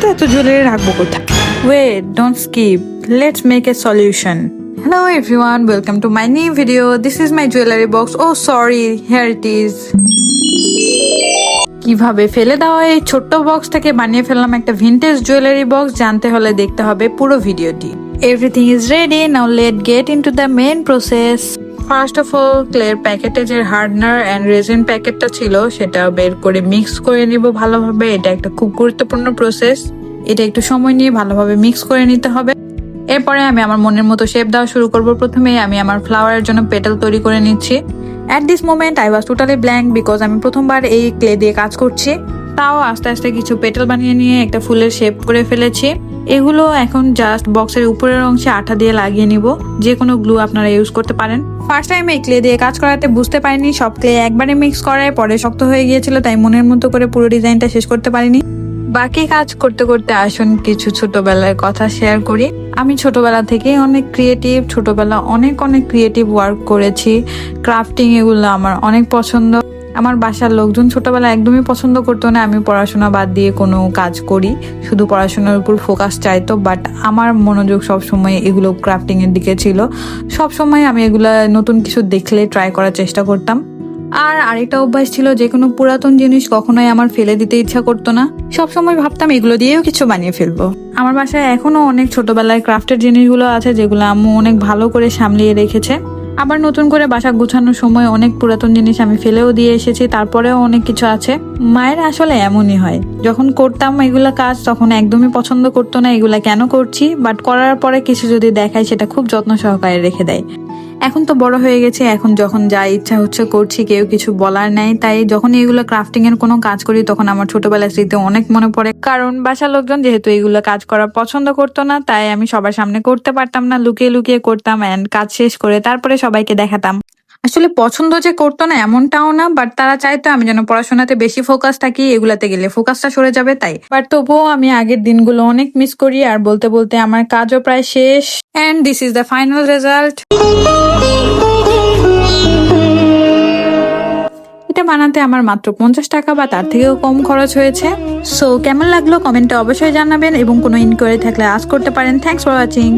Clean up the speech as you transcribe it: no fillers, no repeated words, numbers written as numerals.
তো এত জুয়েলারি রাখবো কোথায়? Wait, don't skip, let's make a solution. Hello everyone, welcome to my new video. This is my jewelry box. Oh sorry, here it is. কিভাবে ফেলে দেওয়া এই ছোট্ট বক্সটাকে বানিয়ে ফেললাম একটা ভিনটেজ জুয়েলারি বক্স, জানতে হলে দেখতে হবে পুরো ভিডিওটি। Everything is ready. Now let's get into the main process. First of all, ক্লের প্যাকেটে যে হার্ডনার অ্যান্ড রেজিন প্যাকেটটা ছিল সেটা বের করে মিক্স করে নিব ভালোভাবে। এটা একটা খুব গুরুত্বপূর্ণ প্রসেস। এটা একটু সময় নিয়ে ভালোভাবে মিক্স করে নিতে হবে। এরপরে আমি আমার মনের মতো শেপ দেওয়া শুরু করব। প্রথমেই আমি আমার ফ্লাওয়ারের জন্য পেটাল তৈরি করে নিচ্ছি। At this moment I was totally blank because আমি প্রথমবার এই ক্লে দিয়ে কাজ করছি। তাও আস্তে আস্তে কিছু পেটাল বানিয়ে নিয়ে একটা ফুলের শেপ করে ফেলেছি। এগুলো এখন জাস্ট বক্সের উপরের অংশে আঠা দিয়ে লাগিয়ে নিব। যে কোনো গ্লু আপনারা ইউজ করতে পারেন। ফার্স্ট টাইম এই ক্লে দিয়ে কাজ করাতে বুঝতে পারিনি, সব ক্লে একবারে মিক্স করায় পরে শক্ত হয়ে গিয়েছিল, তাই মনের মতো করে পুরো ডিজাইনটা শেষ করতে পারিনি। বাকি কাজ করতে করতে আসুন কিছু ছোটবেলার কথা শেয়ার করি। আমি ছোটবেলা থেকেই অনেক ক্রিয়েটিভ, ছোটবেলা অনেক ক্রিয়েটিভ ওয়ার্ক করেছি। ক্রাফটিং এগুলো আমার অনেক পছন্দ। আমার বাসার লোকজন ছোটবেলা একদমই পছন্দ করতো না আমি পড়াশোনা বাদ দিয়ে কোনো কাজ করি, শুধু পড়াশোনার উপর ফোকাস চাইতো। বাট আমার মনোযোগ সবসময় এগুলো ক্রাফটিং এর দিকে ছিল। সবসময় আমি এগুলা নতুন কিছু দেখলে ট্রাই করার চেষ্টা করতাম। আর আরেকটা অভ্যাস ছিল, যে কোনো পুরাতন জিনিস কখনোই আমার ফেলে দিতে ইচ্ছা করতো না। সবসময় ভাবতাম এগুলো দিয়েও কিছু বানিয়ে ফেলবো। আমার বাসায় এখনো অনেক ছোটবেলায় ক্রাফটের জিনিসগুলো আছে যেগুলো আম্মু অনেক ভালো করে সামলিয়ে রেখেছে। আবার নতুন করে বাসা গোছানোর সময় অনেক পুরাতন জিনিস আমি ফেলেও দিয়ে এসেছি, তারপরেও অনেক কিছু আছে। মায়ের আসলে এমনই হয়, যখন করতাম এগুলা কাজ তখন একদমই পছন্দ করতো না এগুলা কেন করছি, বাট করার পরে কিছু যদি দেখায় সেটা খুব যত্ন সহকারে রেখে দেয়। এখন তো বড় হয়ে গেছে, এখন যখন যা ইচ্ছা হচ্ছে করছি, কেউ কিছু বলার নাই। তাই যখন এগুলো ক্রাফটিং এর কোনো কাজ করি তখন আমার ছোটবেলার স্মৃতি অনেক মনে পড়ে। কারণ বাসার লোকজন যেহেতু এগুলো কাজ করা পছন্দ করতো না, তাই আমি সবার সামনে করতে পারতাম না, লুকিয়ে লুকিয়ে করতাম এন্ড কাজ শেষ করে তারপরে সবাইকে দেখাতাম। আসলে পছন্দ যে করতো না এমনটাও না, বাট তারা চাইতো আমি যেন পড়াশোনাতে বেশি ফোকাস থাকি, এগুলাতে গেলে ফোকাসটা সরে যাবে তাই। বাট তবুও আমি আগের দিনগুলো অনেক মিস করি। আর বলতে বলতে আমার কাজও প্রায় শেষ, and this is the final result. এটা বানাতে আমার মাত্র 50 টাকা বা তার থেকেও কম খরচ হয়েছে। সো কেমন লাগলো কমেন্টে অবশ্যই জানাবেন, এবং কোনো ইনকোয়ারি থাকলে আস্ক করতে পারেন। Thanks for watching.